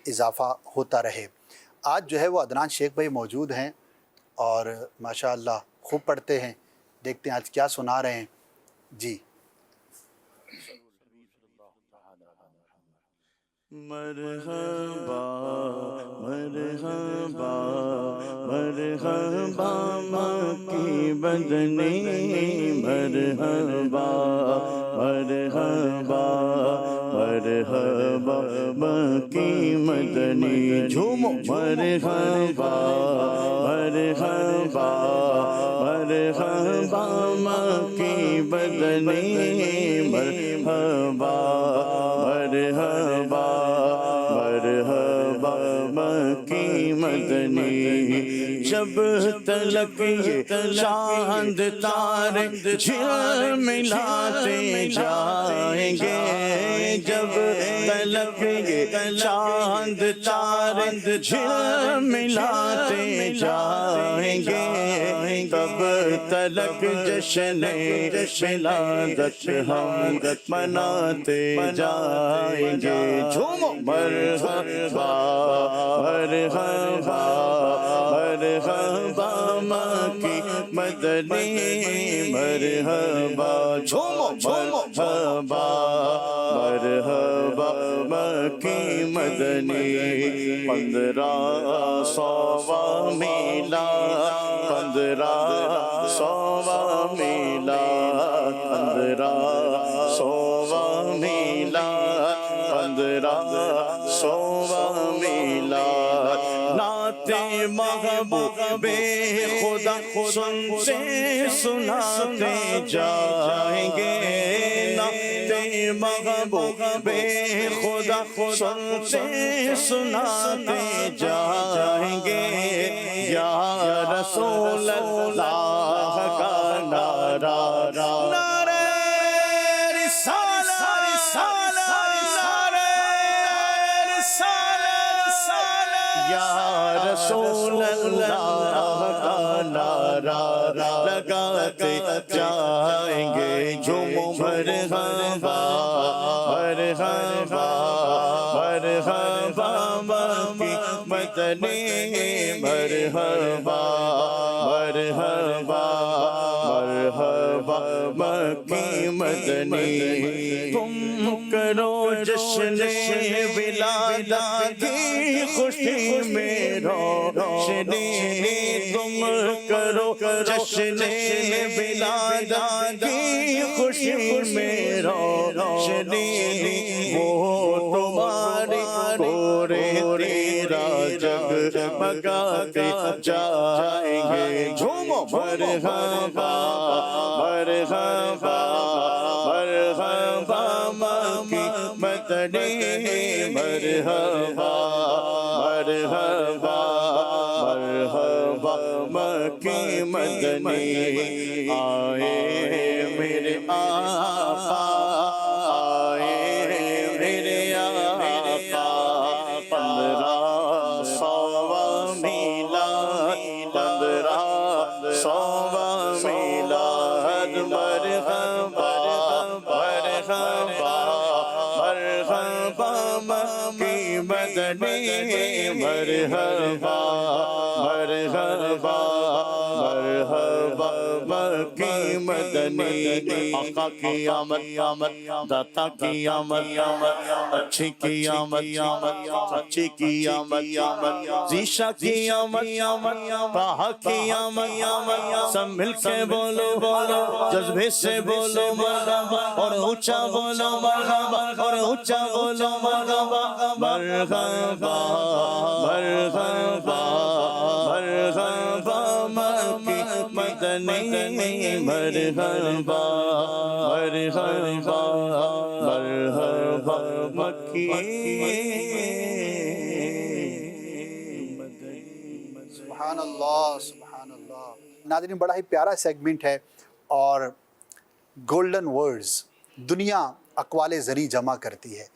Speaker 2: اضافہ ہوتا رہے۔ آج جو ہے وہ عدنان شیخ بھائی موجود ہیں اور ماشاءاللہ خوب پڑھتے ہیں، دیکھتے ہیں آج کیا سنا رہے ہیں۔ جی
Speaker 1: مرحبا مرحبا مرحبا مکی بدنی، مرحبا مرحبا مرحبا مکی مدنی، جھومو مرحبا مرحبا مرحبا مکی بدنی، مرحبا مرحبا مرحبا مکی مدنی۔ جب تلک یہ چاند تارے جھلملاتے جائیں گے، جب تلک یہ چاند تارے جھلملاتے جائیں گے، تب تلک جشن ولادت ہم مناتے جائیں گے۔ جھومو مرحبا مرحبا مرحبا مکی مدنی، مرحبا جھومو مرحبا مرحبا مکی مدنی۔ 1500واں میلاد، 1500واں میلاد، 1500واں میلاد، 1500واں میلاد۔ نعت محبوب خدا سنتے سناتے جائیں گے، نعت محبوب خدا سنتے سناتے جائیں گے۔ یا رسول اللہ کا نعرہ، نعرہ رسالت، نعرہ رسالت، یا رسول اللہ کا نعرہ لگاتے جائیں گے۔ جھومو مرحبا مرحبا مرحبا مکی مدنی، مرحبا مرحبا مرحبا مکی مدنی۔ تم کرو جشن ولادت کی خوشی میں روشنی، تم کرو جشن ولادت کی خوشی میں روشنی، وہ تمہاری کورے تیرا جگمگاتے جائیں گے۔ جھومو مرحبا مرحبا مرحبا مدنی مرحبا مرحبا مرحبا مکی مدنی آئے میرے آقا آئے میرے آقا 1500 میلاد 1500 میلاد مرحبا مرحبا مرحبا مکی مدنی مرحبا مرحبا مرحبا مکی مدنی آقا کی آمد داتا کی آمد اچھی کی آمد سچی کی آمد زیشا کی آمد طاہا کی آمد سب مل کے بولو جذبے سے بولو مرحبا اور اونچا بولو مرحبا اور اونچا بولو مرحبا مرحبا مرحبا مرحبا مکی مدنی مرحبا مرحبا مرحبا مکی
Speaker 2: سبحان اللہ سبحان اللہ. ناظرین بڑا ہی پیارا سیگمنٹ ہے اور گولڈن ورڈز دنیا اقوال زری جمع کرتی ہے.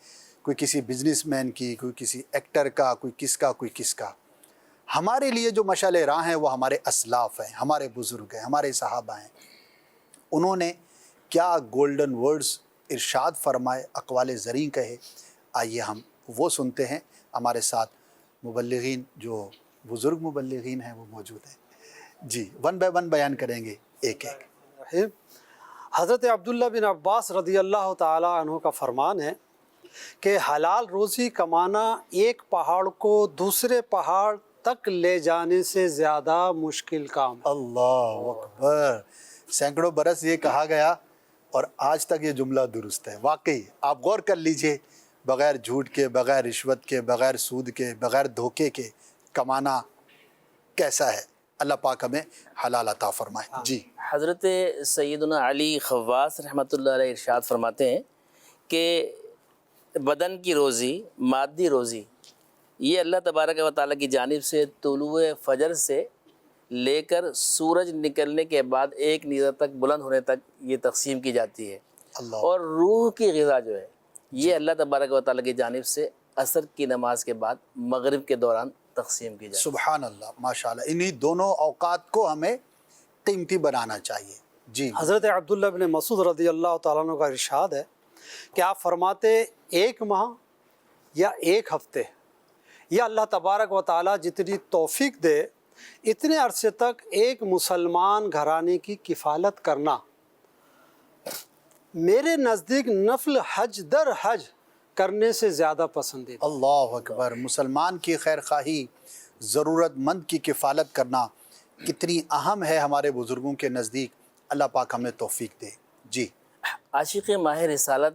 Speaker 2: کوئی کسی بزنس مین کی, کوئی کسی ایکٹر کا, کوئی کس کا, کوئی کس کا. ہمارے لیے جو مشعل راہ ہیں وہ ہمارے اسلاف ہیں, ہمارے بزرگ ہیں, ہمارے صحابہ ہیں. انہوں نے کیا گولڈن ورڈز ارشاد فرمائے, اقوال زریں کہے. آئیے ہم وہ سنتے ہیں. ہمارے ساتھ مبلغین, جو بزرگ مبلغین ہیں وہ موجود ہیں. جی ون بائی ون بیان کریں گے ایک ایک.
Speaker 10: حضرت عبداللہ بن عباس رضی اللہ تعالیٰ عنہ کا فرمان ہے کہ حلال روزی کمانا ایک پہاڑ کو دوسرے پہاڑ تک لے جانے سے زیادہ مشکل کام.
Speaker 2: اللہ اکبر. سینکڑوں برس یہ کہا گیا اور آج تک یہ جملہ درست ہے. واقعی آپ غور کر لیجئے, بغیر جھوٹ کے, بغیر رشوت کے, بغیر سود کے, بغیر دھوکے کے کمانا کیسا ہے. اللہ پاک ہمیں حلال عطا فرمائے. جی
Speaker 12: حضرت سیدنا علی خواص رحمۃ اللہ علیہ ارشاد فرماتے ہیں کہ بدن کی روزی, مادی روزی, یہ اللہ تبارک و تعالیٰ کی جانب سے طلوع فجر سے لے کر سورج نکلنے کے بعد ایک نیزہ تک بلند ہونے تک یہ تقسیم کی جاتی ہے.
Speaker 2: اللہ.
Speaker 12: اور روح کی غذا جو ہے یہ اللہ تبارک و تعالیٰ کی جانب سے عصر کی نماز کے بعد مغرب کے دوران تقسیم کی جاتی ہے.
Speaker 2: سبحان اللہ, ماشاءاللہ. انہی دونوں اوقات کو ہمیں قیمتی بنانا چاہیے. جی
Speaker 10: حضرت عبداللہ بن مسعود رضی اللہ تعالیٰ عنہ کا ارشاد ہے کہ آپ فرماتے ایک ماہ یا ایک ہفتے یا اللہ تبارک و تعالیٰ جتنی توفیق دے اتنے عرصے تک ایک مسلمان گھرانے کی کفالت کرنا میرے نزدیک نفل حج در حج کرنے سے زیادہ پسندیدہ.
Speaker 2: اللہ اکبر. مسلمان کی خیر خواہی, ضرورت مند کی کفالت کرنا کتنی اہم ہے ہمارے بزرگوں کے نزدیک. اللہ پاک ہمیں توفیق دے. جی
Speaker 12: عاشق ماہ رسالت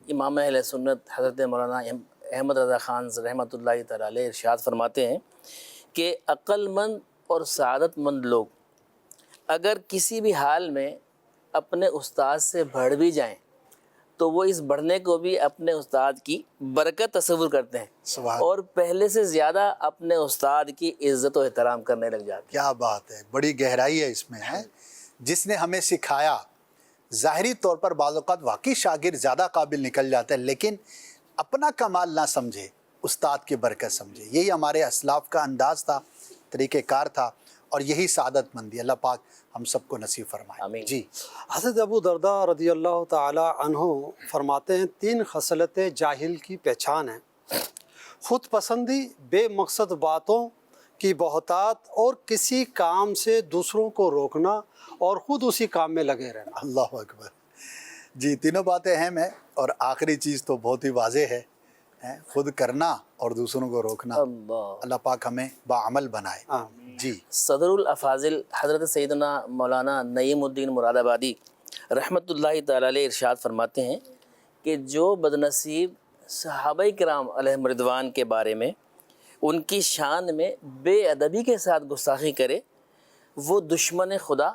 Speaker 12: امام اہل سنت حضرت مولانا احمد رضا خان رحمۃ اللہ تعالیٰ علیہ ارشاد فرماتے ہیں کہ عقل مند اور سعادت مند لوگ اگر کسی بھی حال میں اپنے استاد سے بڑھ بھی جائیں تو وہ اس بڑھنے کو بھی اپنے استاد کی برکت تصور کرتے ہیں اور پہلے سے زیادہ اپنے استاد کی عزت و احترام کرنے لگ جاتے ہیں.
Speaker 2: کیا بات ہے, بڑی گہرائی ہے اس میں ہے. جس نے ہمیں سکھایا, ظاہری طور پر بعض اوقات واقعی شاگرد زیادہ قابل نکل جاتا ہے لیکن اپنا کمال نہ سمجھے, استاد کی برکت سمجھے. یہی ہمارے اسلاف کا انداز تھا, طریقہ کار تھا, اور یہی سعادت مندی. اللہ پاک ہم سب کو نصیب فرمائے.
Speaker 12: آمین.
Speaker 2: جی
Speaker 10: حضرت ابو درداء رضی اللہ تعالی عنہ فرماتے ہیں 3 خصلتیں جاہل کی پہچان ہیں: خود پسندی, بے مقصد باتوں کی بہتات اور کسی کام سے دوسروں کو روکنا اور خود اسی کام میں لگے رہنا.
Speaker 2: اللہ اکبر. جی تینوں باتیں اہم ہیں اور آخری چیز تو بہت ہی واضح ہے, خود کرنا اور دوسروں کو روکنا. اللہ پاک ہمیں باعمل بنائے. جی
Speaker 12: صدر الافاضل حضرت سیدنا مولانا نعیم الدین مراد آبادی رحمۃ اللہ تعالیٰ علیہ ارشاد فرماتے ہیں کہ جو بدنصیب صحابہ کرام علیہم رضوان کے بارے میں ان کی شان میں بے ادبی کے ساتھ گستاخی کرے وہ دشمن خدا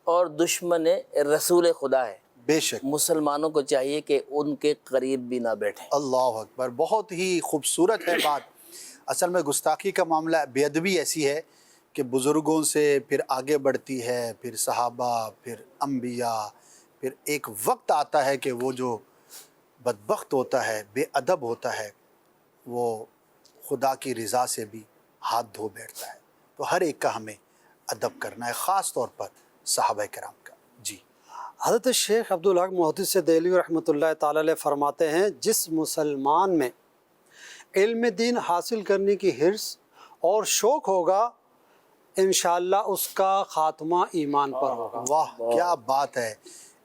Speaker 12: اور دشمن رسول خدا ہے.
Speaker 2: بے شک
Speaker 12: مسلمانوں کو چاہیے کہ ان کے قریب بھی نہ بیٹھیں.
Speaker 2: اللہ اکبر، بہت ہی خوبصورت ہے بات. اصل میں گستاخی کا معاملہ، بے ادبی ایسی ہے کہ بزرگوں سے پھر آگے بڑھتی ہے، پھر صحابہ، پھر انبیاء، پھر ایک وقت آتا ہے کہ وہ جو بدبخت ہوتا ہے، بے ادب ہوتا ہے، وہ خدا کی رضا سے بھی ہاتھ دھو بیٹھتا ہے. تو ہر ایک کا ہمیں ادب کرنا ہے، خاص طور پر صحابہ کرام کا. جی
Speaker 10: حضرت شیخ عبدالحق محدث دہلوی رحمۃ اللہ تعالی علیہ فرماتے ہیں جس مسلمان میں علم دین حاصل کرنے کی حرص اور شوق ہوگا انشاءاللہ اس کا خاتمہ ایمان پر ہوگا.
Speaker 2: واہ کیا بات ہے.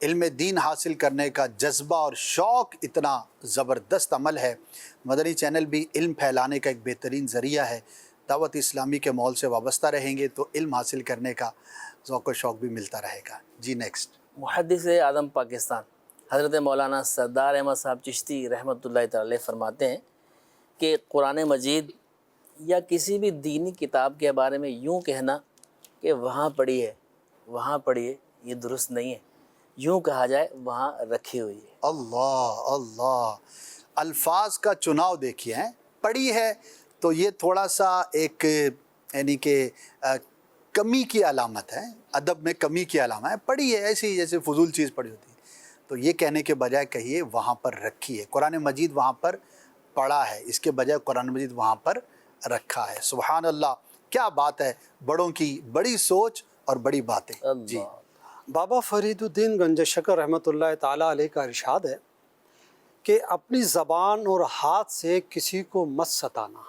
Speaker 2: علم دین حاصل کرنے کا جذبہ اور شوق اتنا زبردست عمل ہے. مدنی چینل بھی علم پھیلانے کا ایک بہترین ذریعہ ہے. دعوت اسلامی کے ماحول سے وابستہ رہیں گے تو علم حاصل کرنے کا ذوق و شوق بھی ملتا رہے گا. جی نیکسٹ.
Speaker 12: محدث اعظم پاکستان حضرت مولانا سردار احمد صاحب چشتی رحمۃ اللہ تعالی فرماتے ہیں کہ قرآن مجید یا کسی بھی دینی کتاب کے بارے میں یوں کہنا کہ وہاں پڑھیے وہاں پڑھیے یہ درست نہیں ہے. یوں کہا جائے وہاں رکھی ہوئی ہے.
Speaker 2: اللہ اللہ، الفاظ کا چناؤ دیکھیے ہیں. پڑھی ہے تو یہ تھوڑا سا ایک یعنی کہ کمی کی علامت ہے، ادب میں کمی کی علامت ہے. پڑھی ہے ایسی جیسے فضول چیز پڑھی ہوتی ہے. تو یہ کہنے کے بجائے کہیے وہاں پر رکھی ہے. قرآن مجید وہاں پر پڑھا ہے، اس کے بجائے قرآن مجید وہاں پر رکھا ہے. سبحان اللہ، کیا بات ہے. بڑوں کی بڑی سوچ اور بڑی باتیں. جی
Speaker 10: بابا فرید الدین گنج شکر رحمۃ اللہ تعالی علیہ کا ارشاد ہے کہ اپنی زبان اور ہاتھ سے کسی کو مت ستانا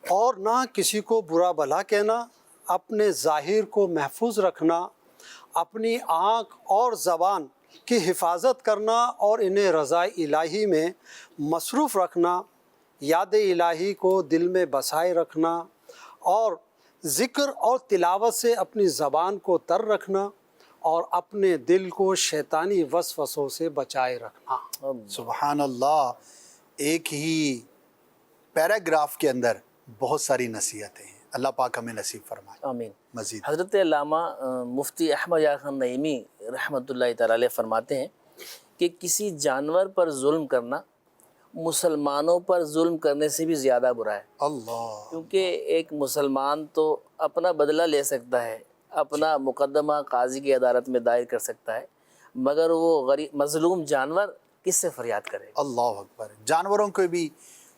Speaker 10: اور نہ کسی کو برا بھلا کہنا، اپنے ظاہر کو محفوظ رکھنا، اپنی آنکھ اور زبان کی حفاظت کرنا اور انہیں رضا الہی میں مصروف رکھنا، یاد الہی کو دل میں بسائے رکھنا اور ذکر اور تلاوت سے اپنی زبان کو تر رکھنا اور اپنے دل کو شیطانی وسوسوں سے بچائے رکھنا.
Speaker 2: سبحان اللہ. ایک ہی پیراگراف کے اندر بہت ساری نصیحتیں ہیں. اللہ پاک ہمیں نصیب فرمائے.
Speaker 12: آمین.
Speaker 2: مزید
Speaker 12: حضرت علامہ مفتی احمد یار خان نعیمی رحمۃ اللہ تعالی علیہ فرماتے ہیں کہ کسی جانور پر ظلم کرنا مسلمانوں پر ظلم کرنے سے بھی زیادہ برا ہے.
Speaker 2: اللہ.
Speaker 12: کیونکہ ایک مسلمان تو اپنا بدلہ لے سکتا ہے، اپنا مقدمہ قاضی کی عدالت میں دائر کر سکتا ہے، مگر وہ غریب مظلوم جانور کس سے فریاد کرے؟
Speaker 2: اللہ اکبر. جانوروں کے بھی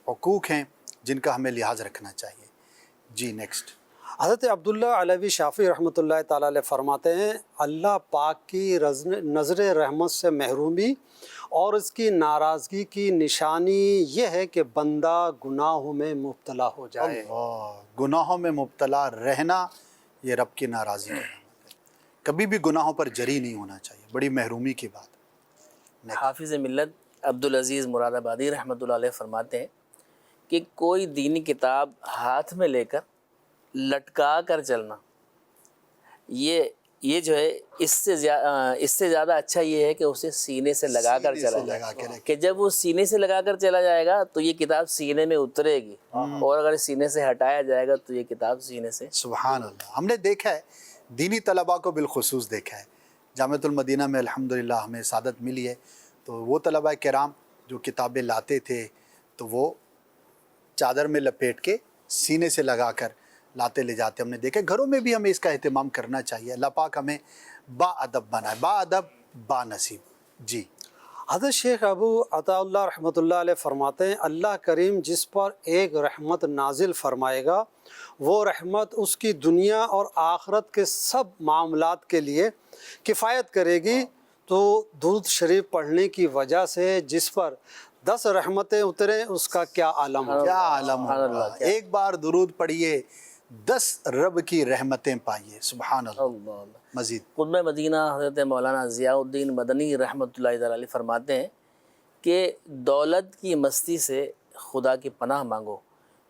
Speaker 2: حقوق ہیں جن کا ہمیں لحاظ رکھنا چاہیے. جی نیکسٹ.
Speaker 10: حضرت عبداللہ علوی شافعی رحمۃ اللہ تعالی علیہ فرماتے ہیں اللہ پاک کی نظر رحمت سے محرومی اور اس کی ناراضگی کی نشانی یہ ہے کہ بندہ گناہوں میں مبتلا ہو جائے.
Speaker 2: اللہ. گناہوں میں مبتلا رہنا یہ رب کی ناراضی کا علامت ہے. کبھی بھی گناہوں پر جری نہیں ہونا چاہیے. بڑی محرومی کی بات.
Speaker 12: حافظ ملت عبدالعزیز مراد آبادی رحمۃ اللہ علیہ فرماتے ہیں کہ کوئی دینی کتاب ہاتھ میں لے کر لٹکا کر چلنا یہ جو ہے اس سے زیادہ اچھا یہ ہے کہ اسے سینے سے لگا کر چلا جائے کہ جب وہ سینے سے لگا کر چلا جائے گا تو یہ کتاب سینے میں اترے گی، اور اگر سینے سے ہٹایا جائے گا تو یہ کتاب سینے سے.
Speaker 2: سبحان اللہ. ہم نے دیکھا ہے دینی طلباء کو بالخصوص دیکھا ہے. جامعۃ المدینہ میں الحمدللہ ہمیں سعادت ملی ہے. تو وہ طلباء کرام جو کتابیں لاتے تھے تو وہ چادر میں لپیٹ کے سینے سے لگا کر لاتے لے جاتے. ہم نے دیکھا گھروں میں بھی ہمیں اس کا اہتمام کرنا چاہیے. اللہ پاک ہمیں با ادب بنائے، با ادب با نصیب. جی
Speaker 10: حضرت شیخ ابو عطا اللہ رحمۃ اللہ علیہ فرماتے ہیں اللہ کریم جس پر ایک رحمت نازل فرمائے گا وہ رحمت اس کی دنیا اور آخرت کے سب معاملات کے لیے کفایت کرے گی. تو درود شریف پڑھنے کی وجہ سے جس پر 10 رحمتیں اتریں اس کا کیا عالم ہو.
Speaker 2: کیا عالم ہوگا. ایک بار درود پڑھیے 10 رب کی رحمتیں پائیے. سبحان اللہ. مزید
Speaker 12: قطب مدینہ حضرت مولانا ضیاء الدین مدنی رحمۃ اللہ تعالی علیہ فرماتے ہیں کہ دولت کی مستی سے خدا کی پناہ مانگو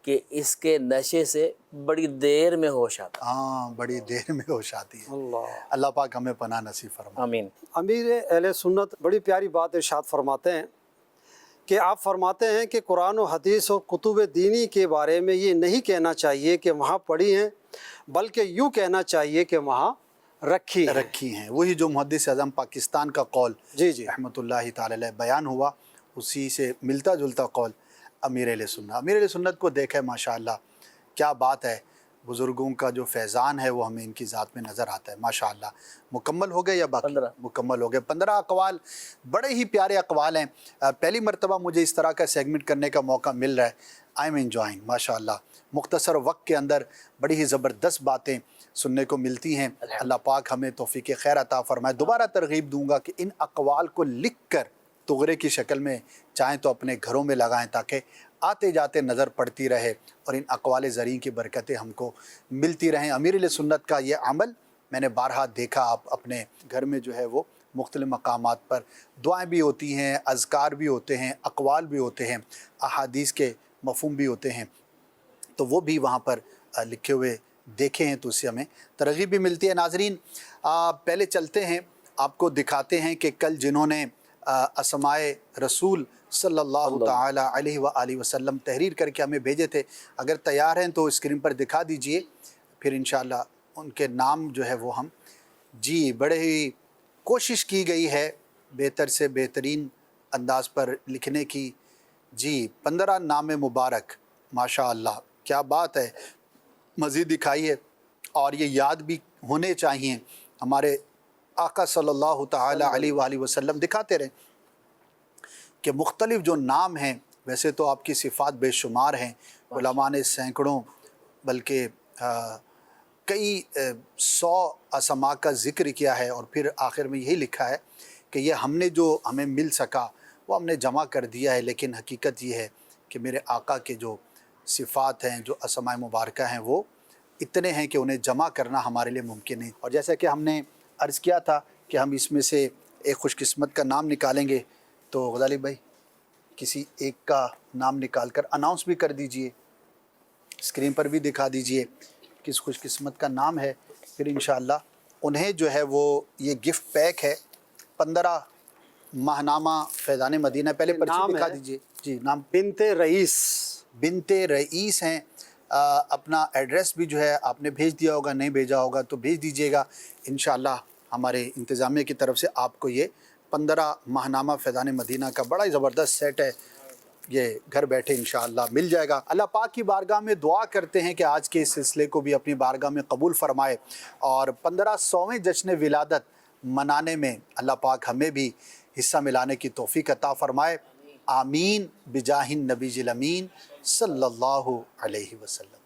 Speaker 12: کہ اس کے نشے سے بڑی دیر میں ہوش آتا.
Speaker 2: ہاں بڑی دیر میں ہوش آتی ہے. اللہ پاک ہمیں پناہ نصیب فرمائے.
Speaker 12: آمین.
Speaker 10: امیر اہل سنت بڑی پیاری بات ارشاد فرماتے ہیں کہ آپ فرماتے ہیں کہ قرآن و حدیث اور کتب دینی کے بارے میں یہ نہیں کہنا چاہیے کہ وہاں پڑھی ہیں، بلکہ یوں کہنا چاہیے کہ وہاں
Speaker 2: رکھی ہیں. وہی جو محدث اعظم پاکستان کا قول
Speaker 10: جی جی
Speaker 2: رحمۃ اللہ تعالی علیہ بیان ہوا، اسی سے ملتا جلتا قول امیر اہل سنت. امیر اہل سنت کو دیکھیں ماشاءاللہ کیا بات ہے، بزرگوں کا جو فیضان ہے وہ ہمیں ان کی ذات میں نظر آتا ہے ماشاءاللہ. مکمل ہو گئے یا باقی؟
Speaker 12: 15
Speaker 2: مکمل ہو گئے. 15 اقوال، بڑے ہی پیارے اقوال ہیں. پہلی مرتبہ مجھے اس طرح کا سیگمنٹ کرنے کا موقع مل رہا ہے. آئی ایم انجوائنگ ماشاءاللہ. مختصر وقت کے اندر بڑی ہی زبردست باتیں سننے کو ملتی ہیں. اللہ پاک ہمیں توفیق خیر عطا فرمائے. دوبارہ ترغیب دوں گا کہ ان اقوال کو لکھ کر تغرے کی شکل میں چاہیں تو اپنے گھروں میں لگائیں تاکہ آتے جاتے نظر پڑتی رہے اور ان اقوال زرین کی برکتیں ہم کو ملتی رہیں. امیر اہل سنت کا یہ عمل میں نے بارہا دیکھا. آپ اپنے گھر میں جو ہے وہ مختلف مقامات پر دعائیں بھی ہوتی ہیں، اذکار بھی ہوتے ہیں، اقوال بھی ہوتے ہیں، احادیث کے مفہوم بھی ہوتے ہیں، تو وہ بھی وہاں پر لکھے ہوئے دیکھے ہیں تو اس سے ہمیں ترغیب بھی ملتی ہے. ناظرین پہلے چلتے ہیں، آپ کو دکھاتے ہیں کہ کل جنہوں نے اسمائے رسول صلی اللہ تعالی علیہ وآلہ وسلم تحریر کر کے ہمیں بھیجے تھے، اگر تیار ہیں تو اسکرین پر دکھا دیجئے، پھر انشاءاللہ ان کے نام جو ہے وہ ہم جی بڑے ہی کوشش کی گئی ہے بہتر سے بہترین انداز پر لکھنے کی. جی 15 نام مبارک ماشاءاللہ کیا بات ہے، مزید دکھائیے. اور یہ یاد بھی ہونے چاہیے ہمارے آقا صلی اللہ تعالی علیہ وآلہ وسلم. دکھاتے رہیں کہ مختلف جو نام ہیں، ویسے تو آپ کی صفات بے شمار ہیں، علماء نے سینکڑوں بلکہ کئی 100 اسماء کا ذکر کیا ہے، اور پھر آخر میں یہی لکھا ہے کہ یہ ہم نے جو ہمیں مل سکا وہ ہم نے جمع کر دیا ہے. لیکن حقیقت یہ ہے کہ میرے آقا کے جو صفات ہیں، جو اسماء مبارکہ ہیں، وہ اتنے ہیں کہ انہیں جمع کرنا ہمارے لیے ممکن نہیں. اور جیسا کہ ہم نے عرض کیا تھا کہ ہم اس میں سے ایک خوش قسمت کا نام نکالیں گے، تو غزالی بھائی کسی ایک کا نام نکال کر اناؤنس بھی کر دیجئے، اسکرین پر بھی دکھا دیجئے کس خوش قسمت کا نام ہے. پھر انشاءاللہ انہیں جو ہے وہ یہ گفٹ پیک ہے 15 ماہنامہ فیضان مدینہ. پہلے پرچی دکھا دیجئے. جی نام بنت رئیس ہیں. اپنا ایڈریس بھی جو ہے آپ نے بھیج دیا ہوگا، نہیں بھیجا ہوگا تو بھیج دیجئے گا. انشاءاللہ ہمارے انتظامیہ کی طرف سے آپ کو یہ 15 ماہنامہ فیضان مدینہ کا بڑا ہی زبردست سیٹ ہے، یہ گھر بیٹھے انشاءاللہ مل جائے گا. اللہ پاک کی بارگاہ میں دعا کرتے ہیں کہ آج کے اس سلسلے کو بھی اپنی بارگاہ میں قبول فرمائے، اور 1500ویں جشن ولادت منانے میں اللہ پاک ہمیں بھی حصہ ملانے کی توفیق عطا فرمائے. آمین بجاہ النبی الامین صلی اللہ علیہ وسلم.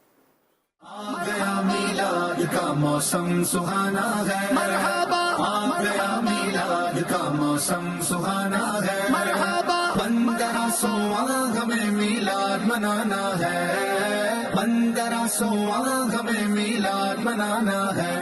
Speaker 1: آ گیا میلاد کا موسم سہانا ہے، مرحبا. آ گیا میلاد کا موسم سہانا ہے، مرحبا. 1500واں ہمیں میلاد منانا ہے، 1500واں ہمیں میلاد منانا ہے.